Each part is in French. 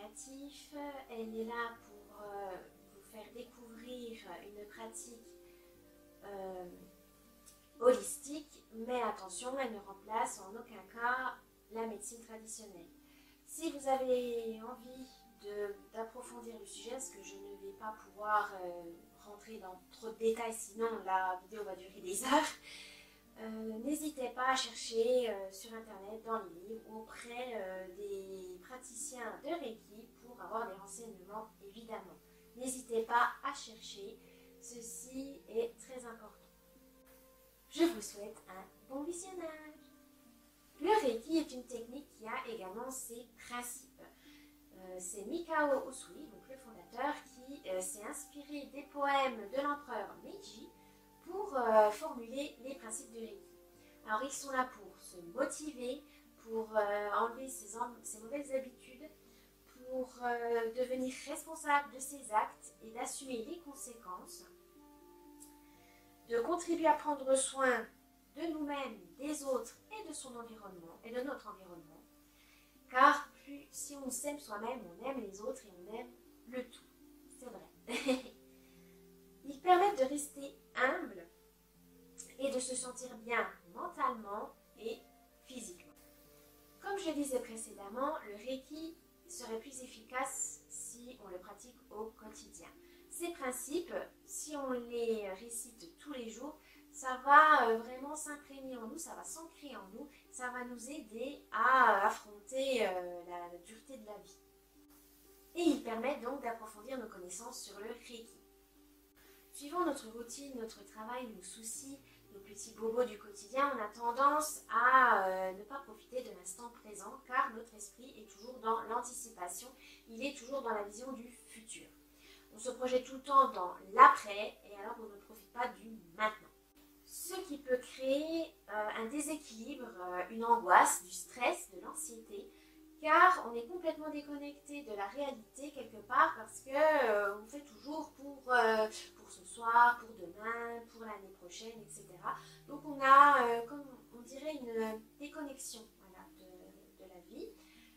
créatif. Elle est là pour vous faire découvrir une pratique holistique, mais attention, elle ne remplace en aucun cas la médecine traditionnelle. Si vous avez envie d'approfondir le sujet, parce que je ne vais pas pouvoir rentrer dans trop de détails, sinon la vidéo va durer des heures, n'hésitez pas à chercher sur internet, dans les livres ou auprès des praticiens de Reiki pour avoir des renseignements évidemment. N'hésitez pas à chercher, ceci est très important. Je vous souhaite un bon visionnage. Le Reiki est une technique qui a également ses principes. C'est Mikao Usui, donc le fondateur, qui s'est inspiré des poèmes de l'empereur Meiji pour formuler les principes du Reiki. Alors ils sont là pour se motiver, pour enlever ses mauvaises habitudes, pour devenir responsable de ses actes et d'assumer les conséquences, de contribuer à prendre soin de nous-mêmes, des autres et de son environnement et de notre environnement. Car si on s'aime soi-même, on aime les autres et on aime le tout. C'est vrai. Ils permettent de rester humble et de se sentir bien mentalement et physiquement. Comme je le disais précédemment, le Reiki serait plus efficace si on le pratique au quotidien. Ces principes, si on les récite tous les jours, ça va vraiment s'imprégner en nous, ça va s'ancrer en nous, ça va nous aider à affronter la dureté de la vie. Et ils permettent donc d'approfondir nos connaissances sur le Reiki. Suivant notre routine, notre travail, nos soucis, nos petits bobos du quotidien, on a tendance à ne pas profiter de l'instant présent car notre esprit est toujours dans l'anticipation, il est toujours dans la vision du futur. On se projette tout le temps dans l'après et alors on ne profite pas du maintenant. Ce qui peut créer un déséquilibre, une angoisse, du stress, de l'anxiété, car on est complètement déconnecté de la réalité quelque part parce que on fait toujours pour ce soir, pour demain, pour l'année prochaine, etc. Donc on a, comme on dirait, une déconnexion voilà, de la vie.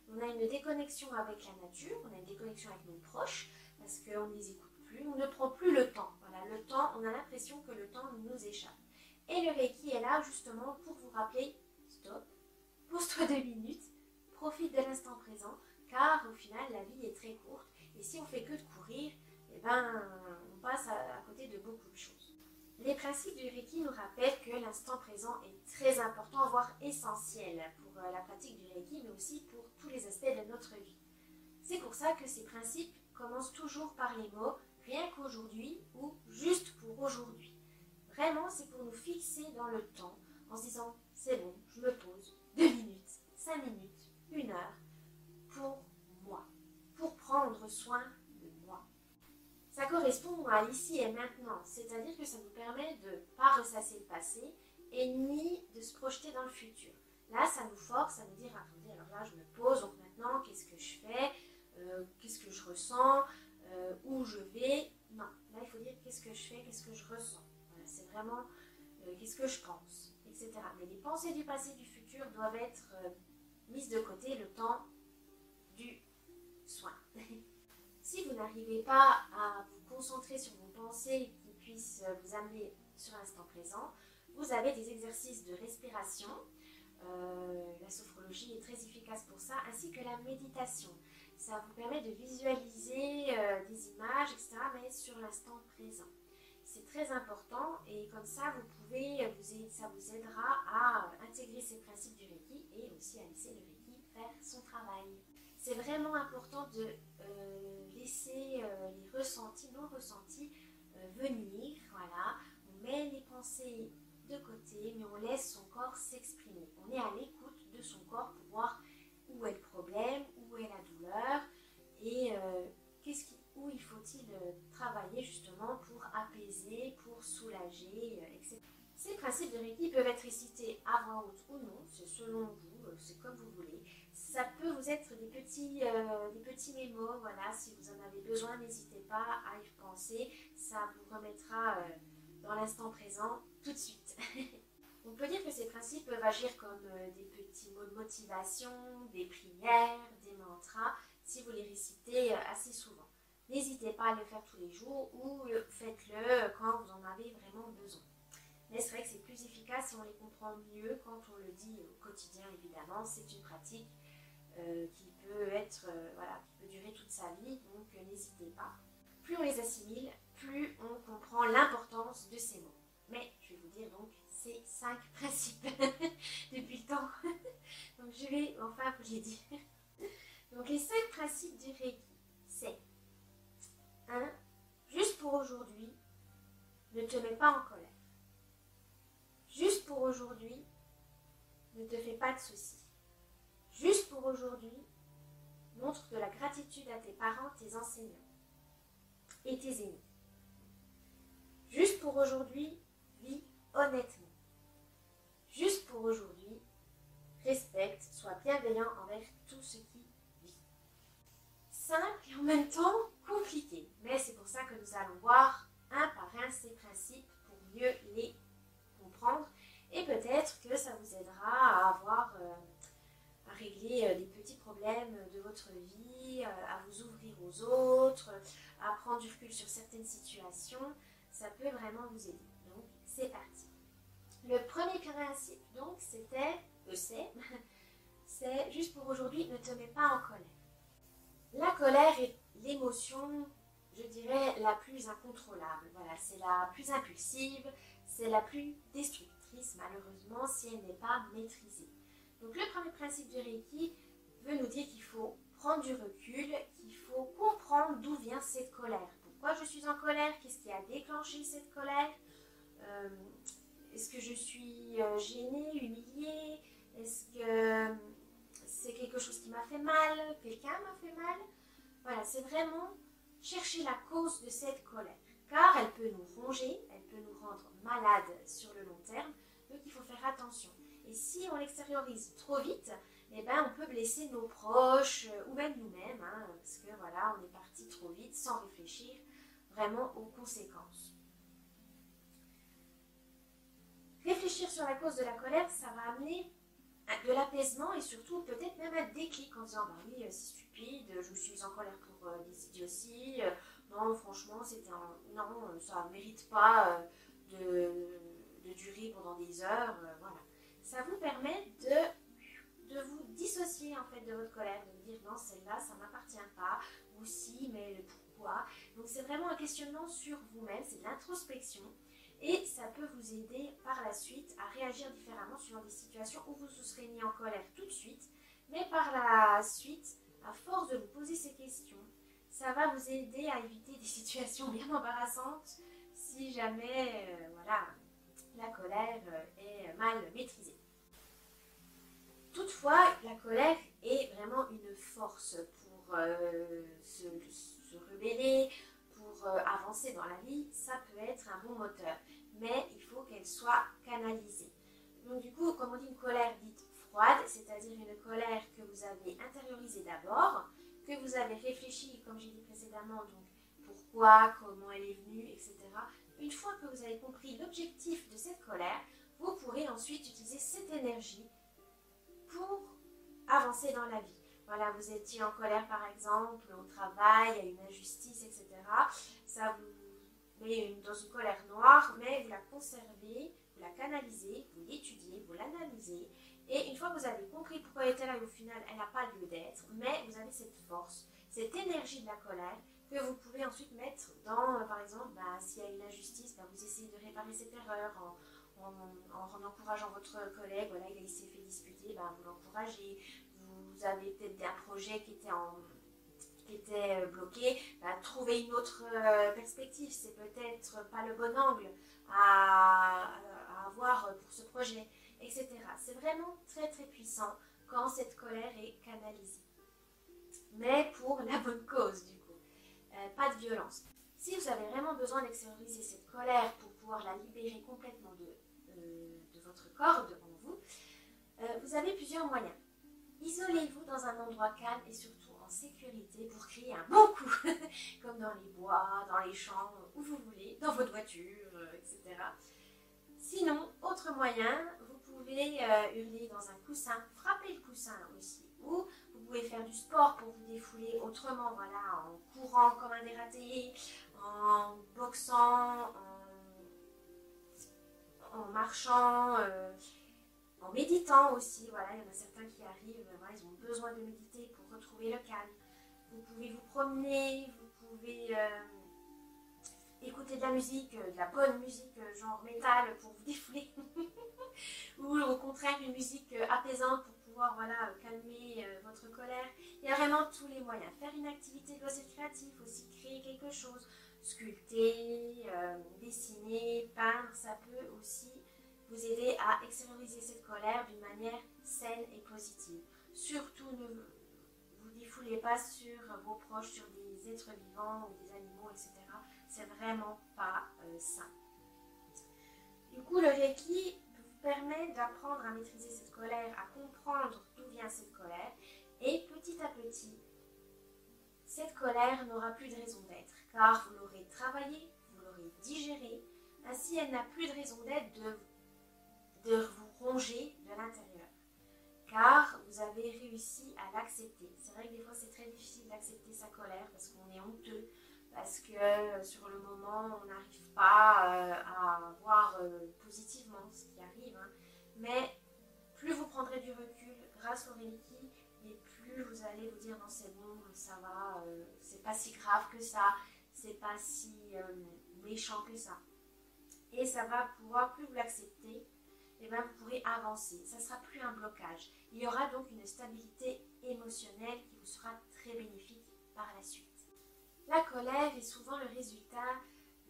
On a une déconnexion avec la nature, on a une déconnexion avec nos proches parce qu'on ne les écoute plus, on ne prend plus le temps. Voilà, le temps, on a l'impression que le temps nous échappe. Et le Reiki est là justement pour vous rappeler, stop, pose-toi 2 minutes, profite de l'instant présent, car au final la vie est très courte et si on fait que de courir, eh ben, on passe à côté de beaucoup de choses. Les principes du Reiki nous rappellent que l'instant présent est très important, voire essentiel pour la pratique du Reiki, mais aussi pour tous les aspects de notre vie. C'est pour ça que ces principes commencent toujours par les mots « rien qu'aujourd'hui » ou « juste pour aujourd'hui ». Vraiment, c'est pour nous fixer dans le temps en se disant « c'est bon, je me pose 2 minutes, 5 minutes, 1 heure pour moi, pour prendre soin de moi ». Ça correspond à l'ici et maintenant, c'est-à-dire que ça nous permet de ne pas ressasser le passé et ni de se projeter dans le futur. Là, ça nous force à nous dire « attendez, alors là, je me pose, donc maintenant, qu'est-ce que je fais ? Qu'est-ce que je ressens ? Où je vais ?» Non, là, il faut dire « qu'est-ce que je fais ? Qu'est-ce que je ressens ?» C'est vraiment qu'est-ce que je pense, etc. Mais les pensées du passé et du futur doivent être mises de côté le temps du soin. Si vous n'arrivez pas à vous concentrer sur vos pensées qui puissent vous amener sur l'instant présent, vous avez des exercices de respiration. La sophrologie est très efficace pour ça, ainsi que la méditation. Ça vous permet de visualiser des images, etc., mais sur l'instant présent. C'est très important et comme ça, ça vous aidera à intégrer ces principes du Reiki et aussi à laisser le Reiki faire son travail. C'est vraiment important de laisser les ressentis, nos ressentis venir. Voilà. On met les pensées de côté, mais on laisse son corps s'exprimer. On est à l'écoute de son corps pour voir où est le problème, où est la douleur et où il faut-il travailler justement pour apaiser, pour soulager, etc. Ces principes de Reiki peuvent être récités à voix haute ou non, c'est selon vous, c'est comme vous voulez. Ça peut vous être des petits mémos, voilà, si vous en avez besoin, n'hésitez pas à y penser, ça vous remettra dans l'instant présent tout de suite. On peut dire que ces principes peuvent agir comme des petits mots de motivation, des prières, des mantras. Si vous les récitez solliciter assez souvent. N'hésitez pas à le faire tous les jours ou faites-le quand vous en avez vraiment besoin. Mais c'est vrai que c'est plus efficace et on les comprend mieux quand on le dit au quotidien, évidemment. C'est une pratique qui peut être, voilà, qui peut durer toute sa vie, donc n'hésitez pas. Plus on les assimile, plus on comprend l'importance de ces mots. Mais je vais vous dire donc ces 5 principes depuis le temps. Donc je vais enfin vous les dire. Donc les 5 principes du Reiki, c'est 1. Juste pour aujourd'hui, ne te mets pas en colère. Juste pour aujourd'hui, ne te fais pas de soucis. Juste pour aujourd'hui, montre de la gratitude à tes parents, tes enseignants et tes aînés. Juste pour aujourd'hui, vis honnêtement. Juste pour aujourd'hui, respecte, sois bienveillant envers tout ce qui vit. Simple et en même temps compliqué, mais c'est pour ça que nous allons voir un par un ces principes pour mieux les comprendre et peut-être que ça vous aidera à régler des petits problèmes de votre vie, à vous ouvrir aux autres, à prendre du recul sur certaines situations. Ça peut vraiment vous aider. Donc, c'est parti. Le premier principe, donc, c'est juste pour aujourd'hui, ne te mets pas en colère. La colère est l'émotion, je dirais, la plus incontrôlable. Voilà, c'est la plus impulsive, c'est la plus destructrice, malheureusement, si elle n'est pas maîtrisée. Donc, le premier principe du Reiki veut nous dire qu'il faut prendre du recul, qu'il faut comprendre d'où vient cette colère. Pourquoi je suis en colère? Qu'est-ce qui a déclenché cette colère? Est-ce que je suis gênée, humiliée? Est-ce que c'est quelque chose qui m'a fait mal? Quelqu'un m'a fait mal? Voilà, c'est vraiment chercher la cause de cette colère. Car elle peut nous ronger, elle peut nous rendre malades sur le long terme. Donc il faut faire attention. Et si on l'extériorise trop vite, eh ben, on peut blesser nos proches ou même nous-mêmes. Hein, parce que voilà, on est parti trop vite sans réfléchir vraiment aux conséquences. Réfléchir sur la cause de la colère, ça va amener de l'apaisement et surtout peut-être même un déclic en disant bah oui, c'est stupide, je suis en colère pour des idioties, non franchement non, ça ne mérite pas de durer pendant des heures, voilà. Ça vous permet de vous dissocier en fait de votre colère, de vous dire non, celle-là ça ne m'appartient pas, ou si, mais pourquoi. Donc c'est vraiment un questionnement sur vous-même, c'est de l'introspection. Et ça peut vous aider par la suite à réagir différemment suivant des situations où vous vous serez mis en colère tout de suite. Mais par la suite, à force de vous poser ces questions, ça va vous aider à éviter des situations bien embarrassantes si jamais voilà, la colère est mal maîtrisée. Toutefois, la colère est vraiment une force pour se rebeller, pour avancer dans la vie. Ça peut être un bon moteur, mais il faut qu'elle soit canalisée. Donc du coup, comme on dit, une colère dite froide, c'est-à-dire une colère que vous avez intériorisée d'abord, que vous avez réfléchi, comme j'ai dit précédemment, donc pourquoi, comment elle est venue, etc. Une fois que vous avez compris l'objectif de cette colère, vous pourrez ensuite utiliser cette énergie pour avancer dans la vie. Voilà, vous étiez en colère par exemple au travail, il y a une injustice, etc. Ça vous met dans une colère noire, mais vous la conservez, vous la canalisez, vous l'étudiez, vous l'analysez. Et une fois que vous avez compris pourquoi elle était là et au final elle n'a pas lieu d'être, mais vous avez cette force, cette énergie de la colère que vous pouvez ensuite mettre dans, par exemple, s'il y a une injustice, vous essayez de réparer cette erreur en encourageant votre collègue, voilà, il s'est fait disputer, vous l'encouragez. Vous avez peut-être un projet qui était bloqué, trouvez une autre perspective, c'est peut-être pas le bon angle à avoir pour ce projet, etc. C'est vraiment très très puissant quand cette colère est canalisée. Mais pour la bonne cause du coup, pas de violence. Si vous avez vraiment besoin d'extérioriser cette colère pour pouvoir la libérer complètement de votre corps, devant vous, vous avez plusieurs moyens. Isolez-vous dans un endroit calme et surtout en sécurité pour créer un bon coup, comme dans les bois, dans les champs, où vous voulez, dans votre voiture, etc. Sinon, autre moyen, vous pouvez hurler dans un coussin, frapper le coussin aussi, ou vous pouvez faire du sport pour vous défouler autrement, voilà, en courant comme un dératé, en boxant, en marchant, en méditant aussi. Voilà, il y en a certains qui arrivent, voilà, ils ont besoin de méditer pour retrouver le calme. Vous pouvez vous promener, vous pouvez écouter de la musique, de la bonne musique genre métal pour vous défouler. Ou au contraire une musique apaisante pour pouvoir voilà, calmer votre colère. Il y a vraiment tous les moyens. Faire une activité de loisir créatif aussi, créer quelque chose, sculpter, dessiner, peindre, ça peut aussi vous aider à extérioriser cette colère d'une manière saine et positive. Surtout ne vous défoulez pas sur vos proches, sur des êtres vivants ou des animaux, etc. C'est vraiment pas sain. Du coup, le Reiki vous permet d'apprendre à maîtriser cette colère, à comprendre d'où vient cette colère. Et petit à petit, cette colère n'aura plus de raison d'être, car vous l'aurez travaillée, vous l'aurez digérée. Ainsi, elle n'a plus de raison d'être de vous ronger de l'intérieur, car vous avez réussi à l'accepter. C'est vrai que des fois, c'est très difficile d'accepter sa colère parce qu'on est honteux, parce que sur le moment, on n'arrive pas à voir positivement ce qui arrive. Hein. Mais plus vous prendrez du recul grâce au Reiki, et plus vous allez vous dire non c'est bon, ça va, c'est pas si grave que ça, c'est pas si méchant que ça. Et ça va pouvoir, plus vous l'accepter, et bien vous pourrez avancer. Ça ne sera plus un blocage. Il y aura donc une stabilité émotionnelle qui vous sera très bénéfique par la suite. La colère est souvent le résultat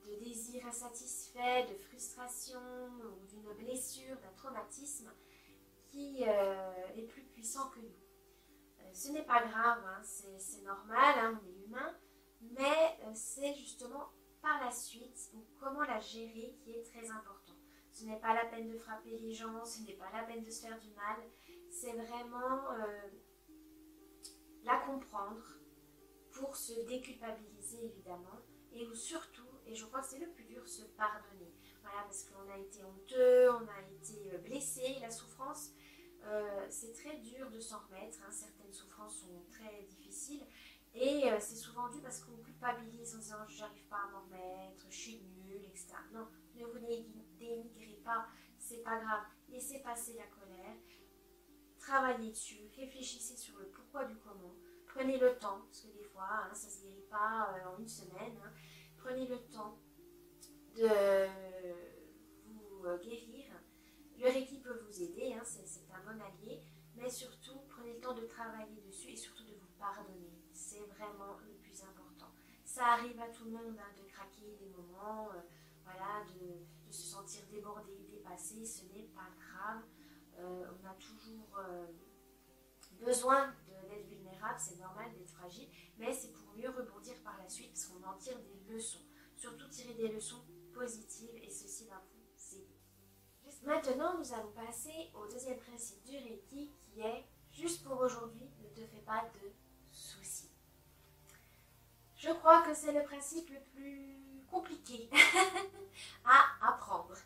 de désirs insatisfaits, de frustration ou d'une blessure, d'un traumatisme qui est plus puissant que nous. Ce n'est pas grave, hein, c'est normal, hein, on est humain, mais c'est justement par la suite ou comment la gérer qui est très important. Ce n'est pas la peine de frapper les gens, ce n'est pas la peine de se faire du mal, c'est vraiment la comprendre pour se déculpabiliser évidemment et surtout, et je crois que c'est le plus dur, se pardonner. Voilà, parce qu'on a été honteux, on a été blessé, la souffrance, c'est très dur de s'en remettre, hein. Certaines souffrances sont très difficiles et c'est souvent dû parce qu'on culpabilise en disant j'arrive pas à m'en remettre, je suis nulle, etc. Non, ne vous dénigrez pas, c'est pas grave, laissez passer la colère, travaillez dessus, réfléchissez sur le pourquoi du comment, prenez le temps, parce que des fois hein, ça ne se guérit pas en une semaine, hein. Prenez le temps de vous guérir. Le Reiki peut vous aider, hein, c'est un bon allié, mais surtout prenez le temps de travailler dessus et surtout de vous pardonner. C'est vraiment le plus important. Ça arrive à tout le monde hein, de craquer des moments, voilà, de se sentir débordé, dépassé, ce n'est pas grave. On a toujours besoin d'être vulnérable, c'est normal d'être fragile, mais c'est pour mieux rebondir par la suite parce qu'on en tire des leçons. Surtout tirer des leçons positives et ceci va vous aider. Maintenant, nous allons passer au deuxième principe du Reiki qui est juste pour aujourd'hui, ne te fais pas de soucis. Je crois que c'est le principe le plus compliqué à apprendre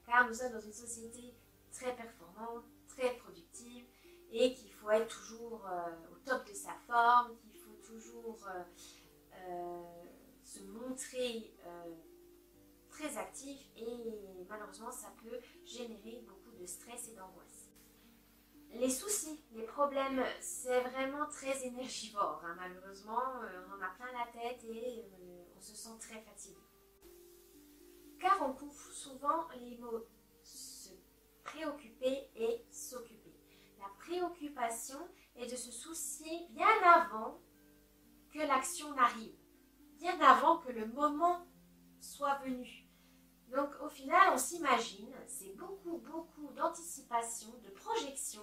car nous sommes dans une société très performante, très productive et qu'il faut être toujours au top de sa forme, qu'il faut toujours se montrer très actif et malheureusement ça peut générer beaucoup de stress et d'angoisse. Les soucis, les problèmes, c'est vraiment très énergivore. Hein. Malheureusement, on en a plein la tête et on se sent très fatigué. Car on confond souvent les mots se préoccuper et s'occuper. La préoccupation est de se soucier bien avant que l'action n'arrive, bien avant que le moment soit venu. Donc au final, on s'imagine, c'est beaucoup d'anticipation, de projection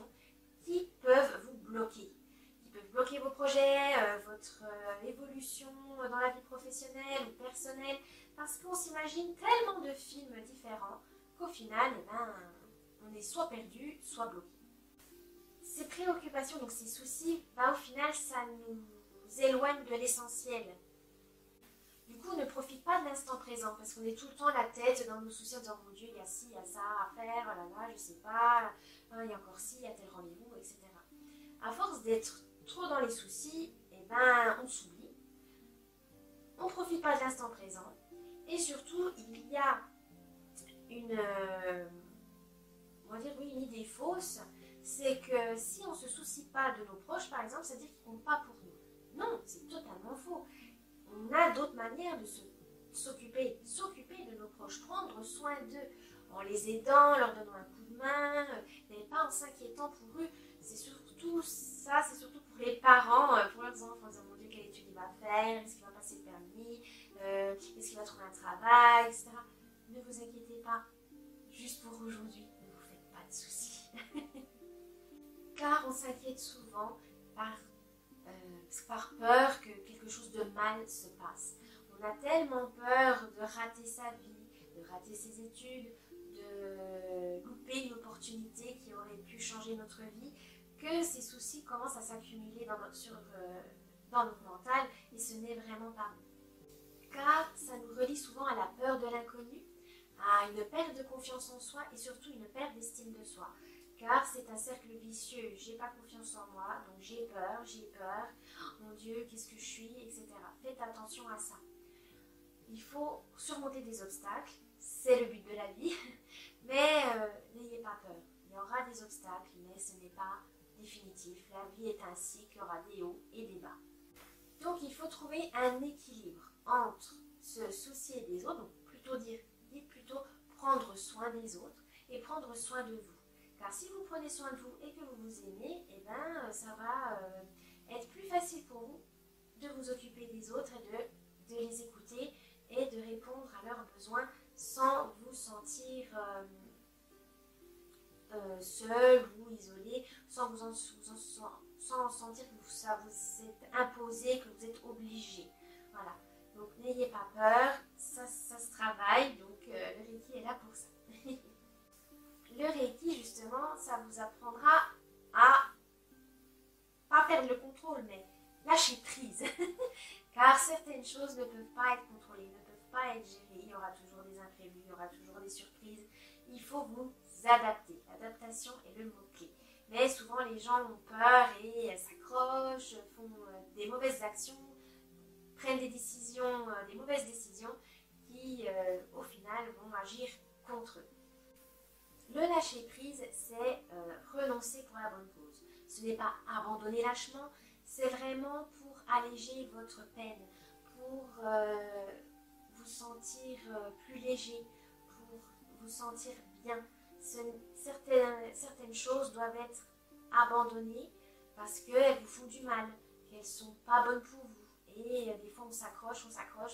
qui peuvent vous bloquer. Qui peuvent bloquer vos projets, votre évolution dans la vie professionnelle ou personnelle, parce qu'on s'imagine tellement de films différents qu'au final, eh ben, on est soit perdu, soit bloqué. Ces préoccupations, donc ces soucis, ben, au final, ça nous éloigne de l'essentiel. Du coup, on ne profite pas de l'instant présent parce qu'on est tout le temps la tête dans nos soucis en disant mon Dieu, il y a ci, il y a ça à faire, oh là là, je sais pas, il y a encore ci, il y a tel rendez-vous, etc. À force d'être trop dans les soucis, eh ben, on s'oublie, on ne profite pas de l'instant présent, et surtout, il y a une, on va dire, oui, une idée fausse, c'est que si on ne se soucie pas de nos proches, par exemple, c'est-à-dire qu'ils ne comptent pas pour nous. Non, c'est totalement faux. On a d'autres manières de s'occuper de nos proches, prendre soin d'eux, en les aidant, leur donnant un coup de main, mais pas en s'inquiétant pour eux. C'est surtout ça, c'est surtout pour les parents, pour leurs enfants, en disant, mon Dieu, quelle étude il va faire, est-ce qu'il va passer le permis, est-ce qu'il va trouver un travail, etc. Ne vous inquiétez pas, juste pour aujourd'hui, ne vous faites pas de soucis. Car on s'inquiète souvent par peur que quelque chose de mal se passe. On a tellement peur de rater sa vie, de rater ses études, de louper une opportunité qui aurait pu changer notre vie, que ces soucis commencent à s'accumuler dans notre mental, et ce n'est vraiment pas bon. Car ça nous relie souvent à la peur de l'inconnu, à une perte de confiance en soi et surtout une perte d'estime de soi. Car c'est un cercle vicieux, j'ai pas confiance en moi, donc j'ai peur, oh mon Dieu, qu'est-ce que je suis, etc. Faites attention à ça. Il faut surmonter des obstacles, c'est le but de la vie, mais n'ayez pas peur. Il y aura des obstacles, mais ce n'est pas définitif. La vie est ainsi qu'il y aura des hauts et des bas. Donc il faut trouver un équilibre entre se soucier des autres, donc dites plutôt prendre soin des autres et prendre soin de vous. Car si vous prenez soin de vous et que vous vous aimez, eh ben, ça va être plus facile pour vous de vous occuper des autres et de les écouter et de répondre à leurs besoins sans vous sentir seul ou isolé, sans sentir que ça vous est imposé, que vous êtes obligé. Voilà. Donc n'ayez pas peur, ça se travaille, donc le Reiki est là pour ça. Le Reiki, justement, ça vous apprendra à pas perdre le contrôle, mais lâcher prise. Car certaines choses ne peuvent pas être contrôlées, ne peuvent pas être gérées. Il y aura toujours des imprévus, il y aura toujours des surprises. Il faut vous adapter. L'adaptation est le mot-clé. Mais souvent, les gens ont peur et s'accrochent, font des mauvaises actions, prennent des décisions, des mauvaises décisions qui, au final, vont agir contre eux. Le lâcher-prise, c'est renoncer pour la bonne cause. Ce n'est pas abandonner lâchement, c'est vraiment pour alléger votre peine, pour vous sentir plus léger, pour vous sentir bien. Certaines choses doivent être abandonnées parce qu'elles vous font du mal, qu'elles ne sont pas bonnes pour vous. Et des fois on s'accroche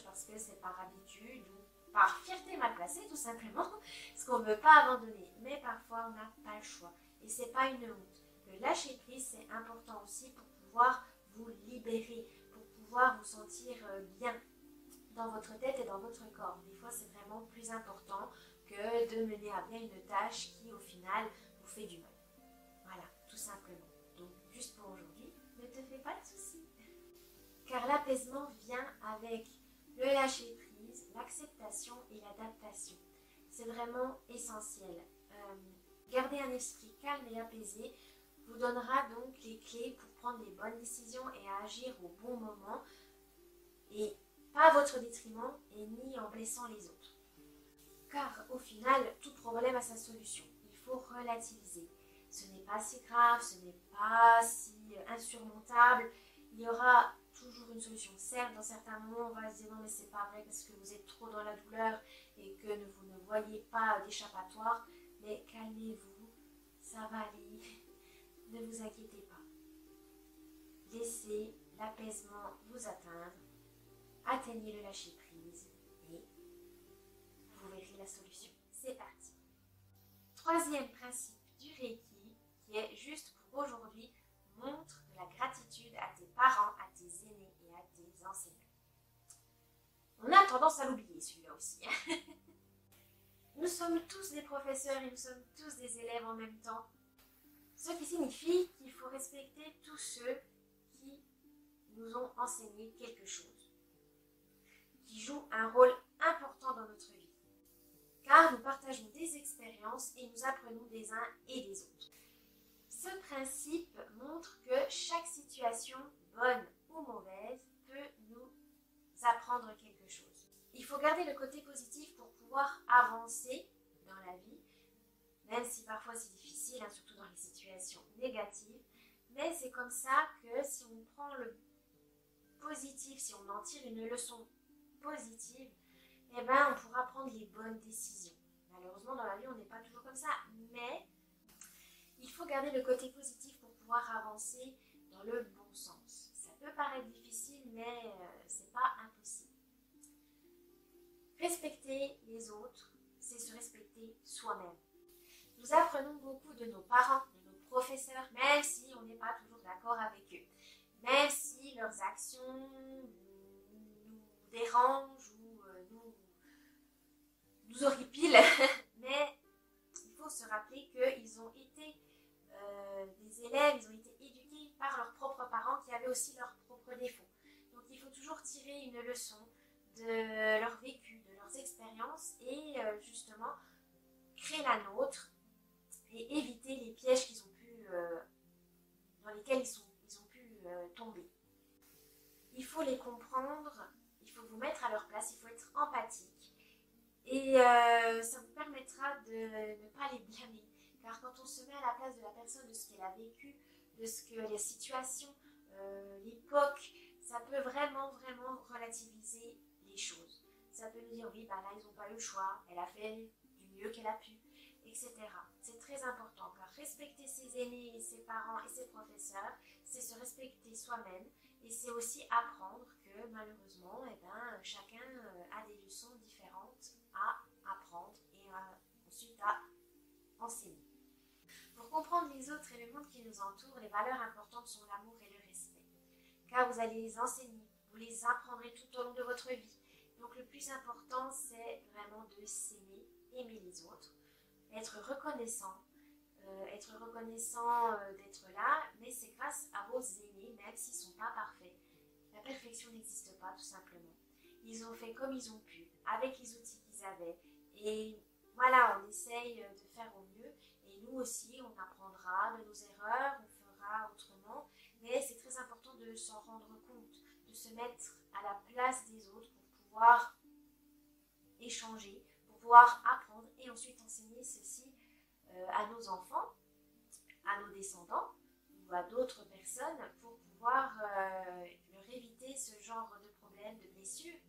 parce que c'est par habitude ou par fierté mal placée tout simplement, parce qu'on ne veut pas abandonner. Mais parfois on n'a pas le choix et c'est pas une honte. Le lâcher prise, c'est important aussi pour pouvoir vous libérer, pour pouvoir vous sentir bien dans votre tête et dans votre corps. Des fois c'est vraiment plus important que de mener à bien une tâche qui au final vous fait du mal. Voilà, tout simplement. Donc juste pour aujourd'hui, ne te fais pas de soucis. Car l'apaisement vient avec le lâcher-prise, l'acceptation et l'adaptation. C'est vraiment essentiel. Garder un esprit calme et apaisé vous donnera donc les clés pour prendre les bonnes décisions et à agir au bon moment, et pas à votre détriment et ni en blessant les autres. Car au final, tout problème a sa solution. Il faut relativiser. Ce n'est pas si grave, ce n'est pas si insurmontable. Il y aura toujours une solution. Certes, dans certains moments, on va se dire non mais c'est pas vrai parce que vous êtes trop dans la douleur et que vous ne voyez pas d'échappatoire, mais calmez-vous, ça va aller, ne vous inquiétez pas. Laissez l'apaisement vous atteindre, atteignez le lâcher-prise et vous verrez la solution. C'est parti. Troisième principe du Reiki, qui est juste pour aujourd'hui, montre de la gratitude à tes parents, à tes aînés et à tes enseignants. On a tendance à l'oublier celui-là aussi. Nous sommes tous des professeurs et nous sommes tous des élèves en même temps. Ce qui signifie qu'il faut respecter tous ceux qui nous ont enseigné quelque chose, qui jouent un rôle important dans notre vie. Car nous partageons des expériences et nous apprenons des uns et des autres. Ce principe montre que chaque situation, bonne ou mauvaise, peut nous apprendre quelque chose. Il faut garder le côté positif pour pouvoir avancer dans la vie, même si parfois c'est difficile, hein, surtout dans les situations négatives. Mais c'est comme ça que si on prend le positif, si on en tire une leçon positive, eh ben, on pourra prendre les bonnes décisions. Malheureusement, dans la vie, on n'est pas toujours comme ça, mais il faut garder le côté positif pour pouvoir avancer dans le bon sens. Ça peut paraître difficile, mais c'est pas impossible. Respecter les autres, c'est se respecter soi-même. Nous apprenons beaucoup de nos parents, de nos professeurs, même si on n'est pas toujours d'accord avec eux. Même si leurs actions nous dérangent ou nous horripilent, mais il faut se rappeler qu'ils ont été des élèves, ils ont été éduqués par leurs propres parents qui avaient aussi leurs propres défauts. Donc il faut toujours tirer une leçon de leur vécu, de leurs expériences et justement créer la nôtre et éviter les pièges qu'ils ont pu, dans lesquels ils ont pu tomber. Il faut les comprendre, il faut vous mettre à leur place, il faut être empathique et ça vous permettra de ne pas les blâmer. Car quand on se met à la place de la personne, de ce qu'elle a vécu, de ce que les situations, l'époque, ça peut vraiment relativiser les choses. Ça peut nous dire, oui, bah là, ils n'ont pas eu le choix, elle a fait du mieux qu'elle a pu, etc. C'est très important, car respecter ses aînés, ses parents et ses professeurs, c'est se respecter soi-même, et c'est aussi apprendre que, malheureusement, eh ben, chacun a des leçons différentes à apprendre et ensuite à enseigner. Pour comprendre les autres et le monde qui nous entoure, les valeurs importantes sont l'amour et le respect. Car vous allez les enseigner, vous les apprendrez tout au long de votre vie. Donc le plus important, c'est vraiment de s'aimer, aimer les autres, être reconnaissant d'être là, mais c'est grâce à vos aînés, même s'ils ne sont pas parfaits. La perfection n'existe pas, tout simplement. Ils ont fait comme ils ont pu, avec les outils qu'ils avaient, et voilà, on essaye de faire au mieux. Et nous aussi, on apprendra de nos erreurs, on fera autrement. Mais c'est très important de s'en rendre compte, de se mettre à la place des autres pour pouvoir échanger, pour pouvoir apprendre et ensuite enseigner ceci à nos enfants, à nos descendants ou à d'autres personnes pour pouvoir leur éviter ce genre de problèmes, de blessures.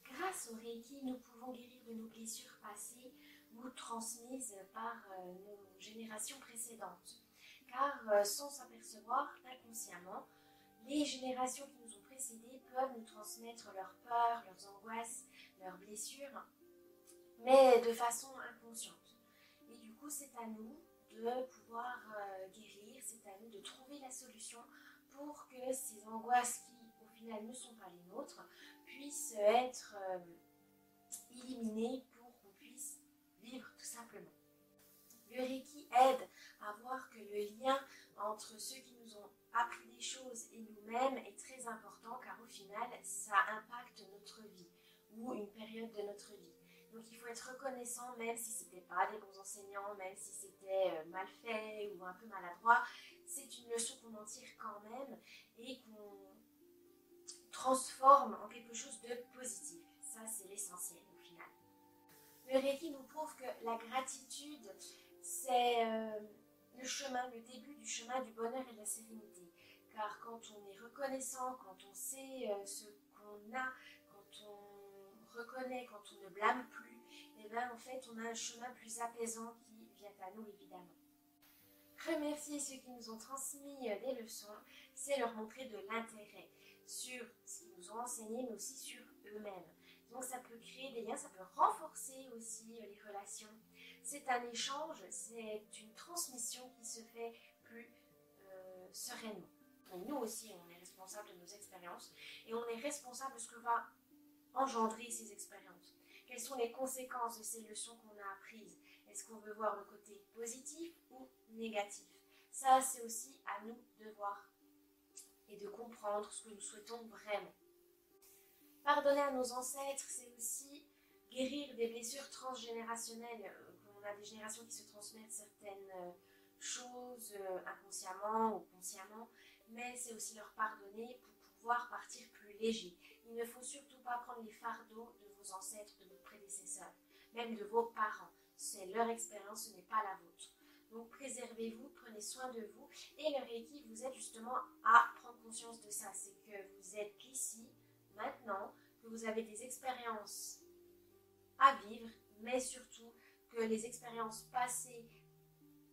Grâce au Reiki, nous pouvons guérir de nos blessures passées ou transmises par nos générations précédentes. Car sans s'apercevoir inconsciemment, les générations qui nous ont précédées peuvent nous transmettre leurs peurs, leurs angoisses, leurs blessures, mais de façon inconsciente. Et du coup, c'est à nous de pouvoir guérir, c'est à nous de trouver la solution pour que ces angoisses qui, au final, ne sont pas les nôtres, puissent être éliminées pour qu'on puisse vivre tout simplement. Le Reiki aide à voir que le lien entre ceux qui nous ont appris des choses et nous-mêmes est très important car au final, ça impacte notre vie ou une période de notre vie. Donc il faut être reconnaissant même si ce n'était pas des bons enseignants, même si c'était mal fait ou un peu maladroit. C'est une leçon qu'on en tire quand même et qu'on transforme en quelque chose de positif. Ça, c'est l'essentiel au final. Le Reiki nous prouve que la gratitude, c'est le chemin, le début du chemin du bonheur et de la sérénité. Car quand on est reconnaissant, quand on sait ce qu'on a, quand on reconnaît, quand on ne blâme plus, et bien en fait on a un chemin plus apaisant qui vient à nous évidemment. Remercier ceux qui nous ont transmis des leçons, c'est leur montrer de l'intérêt sur ce qu'ils nous ont enseigné, mais aussi sur eux-mêmes. Donc ça peut créer des liens, ça peut renforcer aussi les relations. C'est un échange, c'est une transmission qui se fait plus sereinement. Donc nous aussi, on est responsable de nos expériences et on est responsable de ce que va engendrer ces expériences. Quelles sont les conséquences de ces leçons qu'on a apprises? Est-ce qu'on veut voir le côté positif ou négatif? Ça, c'est aussi à nous de voir et de comprendre ce que nous souhaitons vraiment. Pardonner à nos ancêtres, c'est aussi guérir des blessures transgénérationnelles. On a des générations qui se transmettent certaines choses inconsciemment ou consciemment, mais c'est aussi leur pardonner pour pouvoir partir plus léger. Il ne faut surtout pas prendre les fardeaux de vos ancêtres, de vos prédécesseurs, même de vos parents. C'est leur expérience, ce n'est pas la vôtre. Donc préservez-vous, prenez soin de vous. Et le Reiki vous aide justement à prendre conscience de ça. C'est que vous êtes ici, maintenant, que vous avez des expériences à vivre, mais surtout que les expériences passées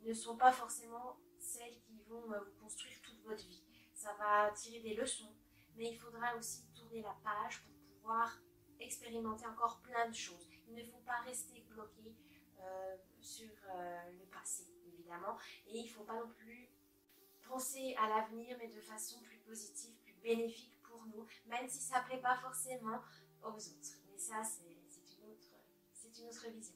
ne sont pas forcément celles qui vont vous construire toute votre vie. Ça va tirer des leçons, mais il faudra aussi tourner la page pour pouvoir expérimenter encore plein de choses. Il ne faut pas rester bloqué sur le passé, évidemment, et il ne faut pas non plus penser à l'avenir, mais de façon plus positive, plus bénéfique pour nous, même si ça ne plaît pas forcément aux autres. Mais ça, c'est une autre vision.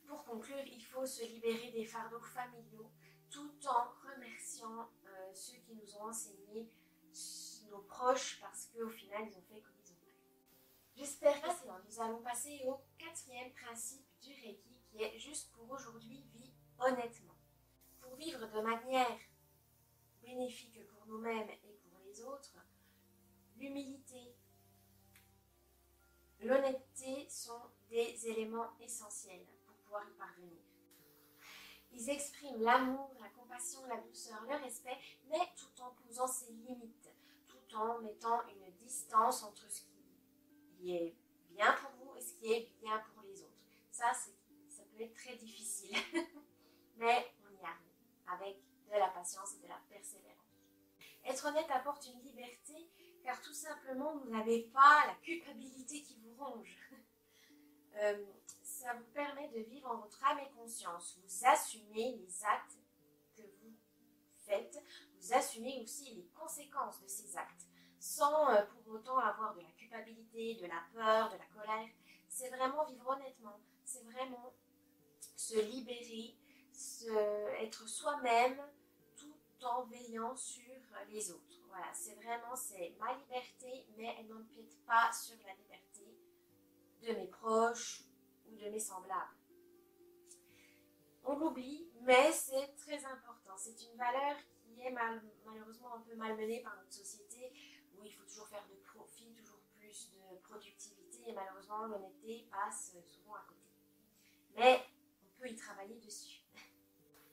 Pour conclure, il faut se libérer des fardeaux familiaux tout en remerciant ceux qui nous ont enseigné, nos proches, parce qu'au final, ils ont fait comme ils ont pu. J'espère que c'est bon. Nous allons passer au 4e principe du Reiki, qui est juste pour aujourd'hui, vis honnêtement. Pour vivre de manière bénéfique pour nous-mêmes et pour les autres, l'humilité, l'honnêteté sont des éléments essentiels pour pouvoir y parvenir. Ils expriment l'amour, la compassion, la douceur, le respect, mais tout en posant ses limites, tout en mettant une distance entre ce qui est bien pour vous et ce qui est bien pour les autres. Ça peut être très difficile, mais on y arrive avec de la patience et de la persévérance. Être honnête apporte une liberté, car tout simplement, vous n'avez pas la culpabilité qui vous ronge. Ça vous permet de vivre en votre âme et conscience. Vous assumez les actes que vous faites, vous assumez aussi les conséquences de ces actes, sans pour autant avoir de la culpabilité, de la peur, de la colère. C'est vraiment vivre honnêtement, c'est vraiment se libérer, être soi-même tout en veillant sur les autres. Voilà, c'est ma liberté, mais elle n'empiète pas sur la liberté de mes proches ou de mes semblables. On l'oublie, mais c'est très important. C'est une valeur qui est malheureusement un peu malmenée par notre société, où il faut toujours faire de profit, toujours plus de productivité, et malheureusement l'honnêteté passe souvent à côté. Mais on peut y travailler dessus.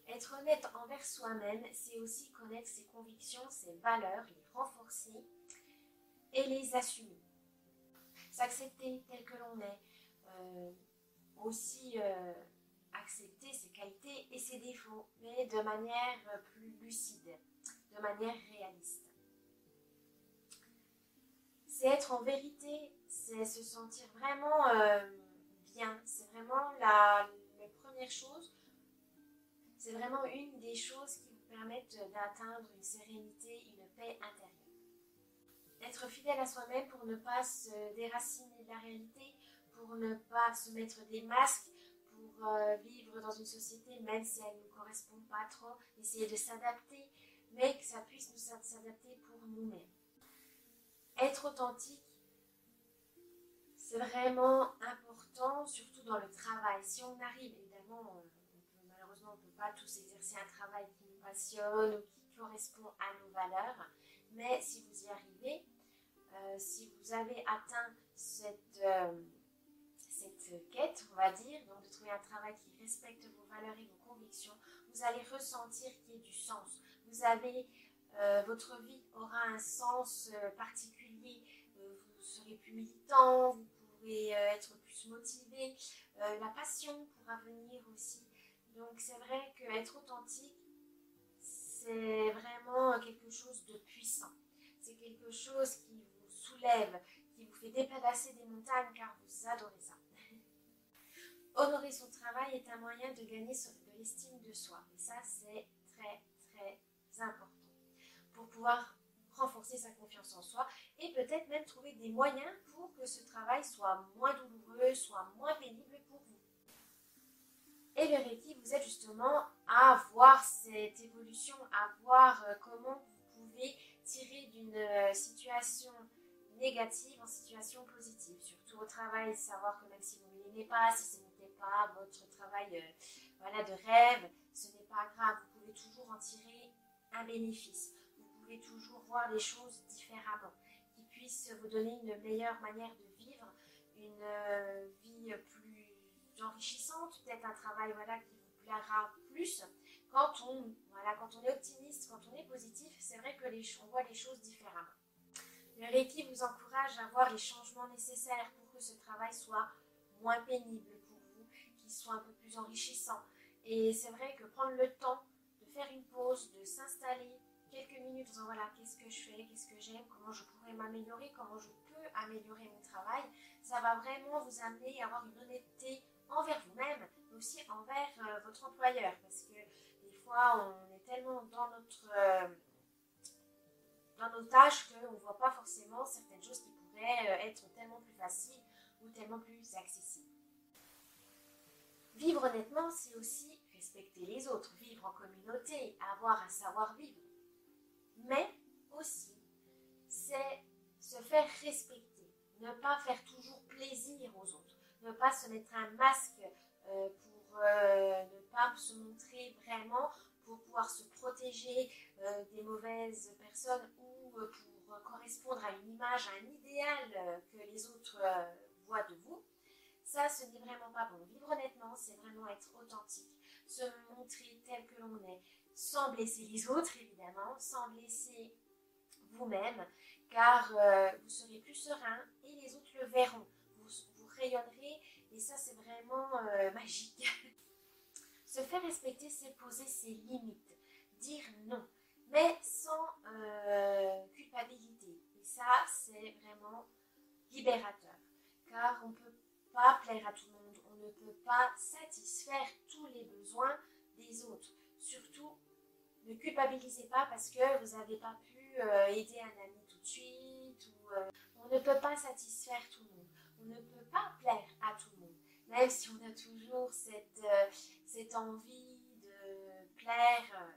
Être honnête envers soi-même, c'est aussi connaître ses convictions, ses valeurs, les renforcer et les assumer. S'accepter tel que l'on est, aussi accepter ses qualités et ses défauts, mais de manière plus lucide, de manière réaliste. C'est être en vérité, c'est se sentir vraiment bien. C'est vraiment la première chose, c'est vraiment une des choses qui vous permettent d'atteindre une sérénité, une paix intérieure. Être fidèle à soi-même pour ne pas se déraciner de la réalité, pour ne pas se mettre des masques, pour vivre dans une société, même si elle ne nous correspond pas trop, essayer de s'adapter, mais que ça puisse nous s'adapter pour nous-mêmes. Être authentique, c'est vraiment important, surtout dans le travail. Si on arrive, évidemment, malheureusement, on ne peut pas tous exercer un travail qui nous passionne ou qui correspond à nos valeurs, mais si vous y arrivez, si vous avez atteint cette quête, on va dire, donc de trouver un travail qui respecte vos valeurs et vos convictions, vous allez ressentir qu'il y ait du sens. Votre vie aura un sens particulier, vous serez plus militant, vous pourrez être plus motivé, la passion pourra venir aussi. Donc c'est vrai qu'être authentique, c'est vraiment quelque chose de puissant. C'est quelque chose qui vous soulève, qui vous fait déplacer des montagnes car vous adorez ça. Honorer son travail est un moyen de gagner de l'estime de soi. Et ça, c'est très, très important pour pouvoir renforcer sa confiance en soi et peut-être même trouver des moyens pour que ce travail soit moins douloureux, soit moins pénible pour vous. Et le Reiki vous aide justement à voir cette évolution, à voir comment vous pouvez tirer d'une situation négative en situation positive. Surtout au travail, savoir que même si vous ne l'aimez pas, si ce n'était pas votre travail voilà, de rêve, ce n'est pas grave, vous pouvez toujours en tirer un bénéfice. Vous pouvez toujours voir les choses différemment, qui puissent vous donner une meilleure manière de vivre, une vie plus enrichissante, peut-être un travail voilà, qui vous plaira plus. Quand on est optimiste, quand on est positif, c'est vrai que on voit les choses différemment. Le Reiki vous encourage à voir les changements nécessaires pour que ce travail soit moins pénible pour vous, qu'il soit un peu plus enrichissant. Et c'est vrai que prendre le temps de faire une pause, de s'installer quelques minutes en disant voilà, qu'est-ce que je fais, qu'est-ce que j'aime, comment je pourrais m'améliorer, comment je peux améliorer mon travail, ça va vraiment vous amener à avoir une honnêteté envers vous-même, mais aussi envers votre employeur. Parce que des fois, on est tellement dans nos tâches qu'on ne voit pas forcément certaines choses qui pourraient être tellement plus faciles ou tellement plus accessibles. Vivre honnêtement, c'est aussi respecter les autres, vivre en communauté, avoir un savoir-vivre. Mais aussi, c'est se faire respecter, ne pas faire toujours plaisir aux autres, ne pas se mettre un masque pour ne pas se montrer vraiment, pour pouvoir se protéger des mauvaises personnes ou pour correspondre à une image, à un idéal que les autres voient de vous. Ça, ce n'est vraiment pas bon. Vivre honnêtement, c'est vraiment être authentique, se montrer tel que l'on est, sans blesser les autres évidemment, sans blesser vous-même, car vous serez plus serein et les autres le verront. Vous rayonnerez et ça, c'est vraiment magique. Se faire respecter, c'est poser ses limites, dire non, mais sans culpabilité. Et ça, c'est vraiment libérateur, car on ne peut pas plaire à tout le monde, on ne peut pas satisfaire tous les besoins des autres. Surtout, ne culpabilisez pas parce que vous n'avez pas pu aider un ami tout de suite. On ne peut pas satisfaire tout le monde, on ne peut pas plaire à tout le monde. Même si on a toujours cette envie de plaire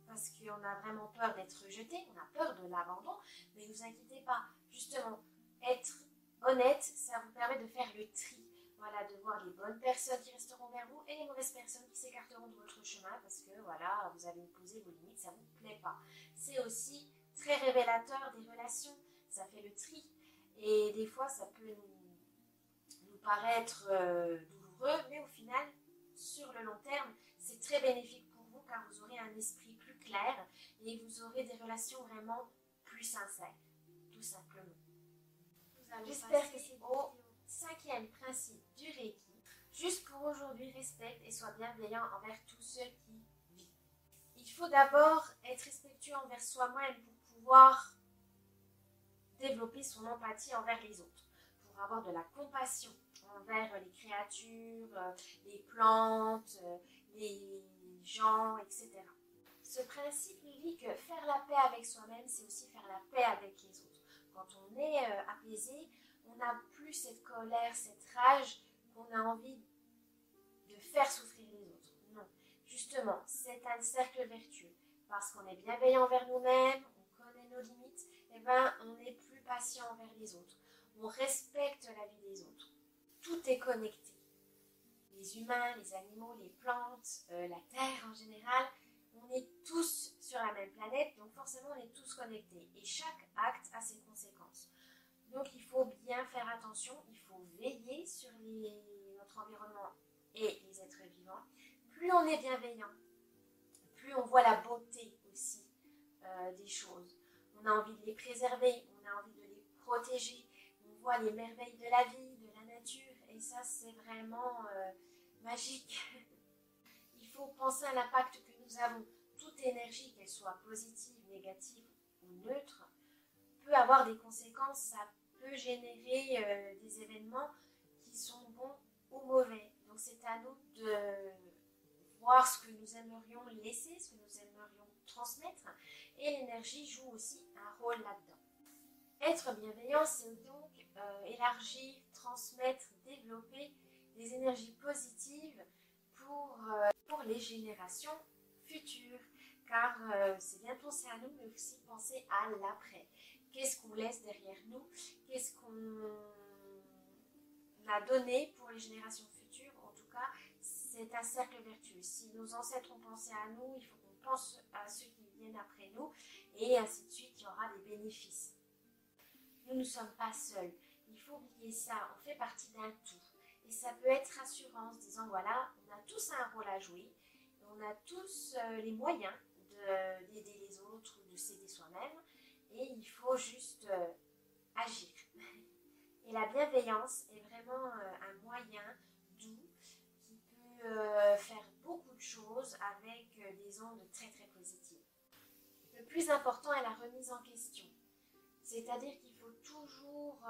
parce qu'on a vraiment peur d'être rejeté, on a peur de l'abandon, mais ne vous inquiétez pas, justement, être honnête, ça vous permet de faire le tri, voilà, de voir les bonnes personnes qui resteront vers vous et les mauvaises personnes qui s'écarteront de votre chemin parce que voilà, vous avez posé vos limites, ça ne vous plaît pas. C'est aussi très révélateur des relations, ça fait le tri et des fois ça peut nous paraître douloureux, mais au final, sur le long terme, c'est très bénéfique pour vous car vous aurez un esprit plus clair et vous aurez des relations vraiment plus sincères, tout simplement. J'espère que c'est au 5e principe du Reiki. Juste pour aujourd'hui, respecte et sois bienveillant envers tous ceux qui vivent. Il faut d'abord être respectueux envers soi-même pour pouvoir développer son empathie envers les autres, pour avoir de la compassion envers les créatures, les plantes, les gens, etc. Ce principe nous dit que faire la paix avec soi-même, c'est aussi faire la paix avec les autres. Quand on est apaisé, on n'a plus cette colère, cette rage qu'on a envie de faire souffrir les autres. Non, justement, c'est un cercle vertueux. Parce qu'on est bienveillant envers nous-mêmes, on connaît nos limites, et ben on est plus patient envers les autres. On respecte la vie des autres. Tout est connecté. Les humains, les animaux, les plantes, la terre en général, on est tous sur la même planète, donc forcément on est tous connectés. Et chaque acte a ses conséquences. Donc il faut bien faire attention, il faut veiller sur notre environnement et les êtres vivants. Plus on est bienveillant, plus on voit la beauté aussi des choses. On a envie de les préserver, on a envie de les protéger. On voit les merveilles de la vie, de la nature, et ça c'est vraiment magique. Il faut penser à l'impact que nous avons. Toute énergie, qu'elle soit positive, négative ou neutre, peut avoir des conséquences. Ça peut générer des événements qui sont bons ou mauvais. Donc c'est à nous de voir ce que nous aimerions laisser, ce que nous aimerions transmettre. Et l'énergie joue aussi un rôle là-dedans. Être bienveillant, c'est donc élargir, transmettre, développer des énergies positives pour les générations futures. Car c'est bien penser à nous, mais aussi penser à l'après. Qu'est-ce qu'on laisse derrière nous? Qu'est-ce qu'on a donné pour les générations futures c'est un cercle vertueux. Si nos ancêtres ont pensé à nous, il faut qu'on pense à ceux qui viennent après nous, et ainsi de suite, il y aura des bénéfices. Nous ne sommes pas seuls. Il faut oublier ça, on fait partie d'un tout. Et ça peut être rassurant en se disant, voilà, on a tous un rôle à jouer, on a tous les moyens d'aider les autres ou de s'aider soi-même, et il faut juste agir. Et la bienveillance est vraiment un moyen doux qui peut faire beaucoup de choses avec des ondes très très positives. Le plus important est la remise en question. C'est-à-dire qu'il faut toujours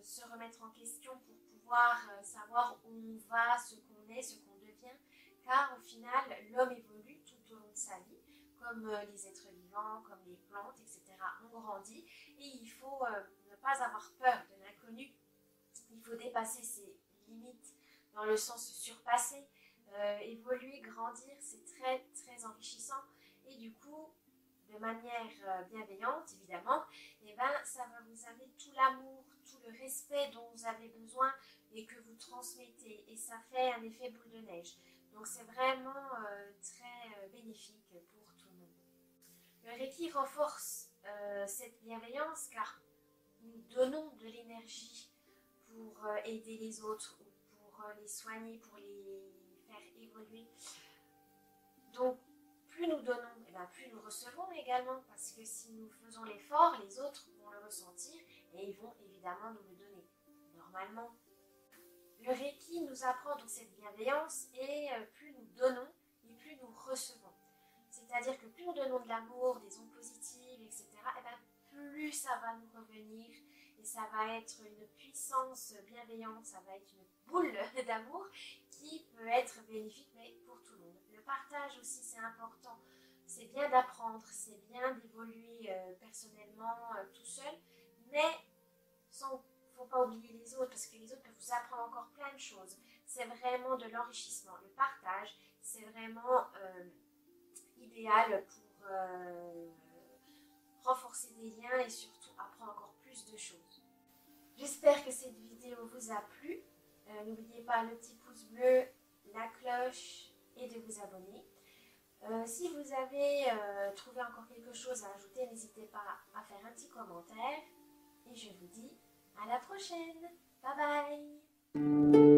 se remettre en question pour pouvoir savoir où on va, ce qu'on est, ce qu'on devient. Car au final, l'homme évolue tout au long de sa vie, comme les êtres vivants, comme les plantes, etc. On grandit et il faut ne pas avoir peur de l'inconnu. Il faut dépasser ses limites dans le sens surpasser. Évoluer, grandir, c'est très très enrichissant. Et du coup, de manière bienveillante, évidemment, et ça va vous amener tout l'amour, tout le respect dont vous avez besoin et que vous transmettez. Et ça fait un effet boule de neige. Donc c'est vraiment très bénéfique pour tout le monde. Le Reiki renforce cette bienveillance car nous donnons de l'énergie pour aider les autres ou pour les soigner, pour les faire évoluer. Donc plus nous donnons, plus nous recevons également, parce que si nous faisons l'effort, les autres vont le ressentir et ils vont évidemment nous le donner, normalement. Le Reiki nous apprend donc cette bienveillance et plus nous donnons et plus nous recevons. C'est-à-dire que plus nous donnons de l'amour, des ondes positives, etc., plus ça va nous revenir et ça va être une puissance bienveillante, ça va être une boule d'amour qui peut être bénéfique mais pour tout le monde. Le partage aussi c'est important, c'est bien d'apprendre, c'est bien d'évoluer personnellement tout seul, mais sans faut pas oublier les autres parce que les autres peuvent vous apprendre encore plein de choses. C'est vraiment de l'enrichissement. Le partage, c'est vraiment idéal pour renforcer des liens et surtout apprendre encore plus de choses. J'espère que cette vidéo vous a plu. N'oubliez pas le petit pouce bleu, la cloche et de vous abonner. Si vous avez trouvé encore quelque chose à ajouter, n'hésitez pas à faire un petit commentaire. Et je vous dis à la prochaine. Bye bye.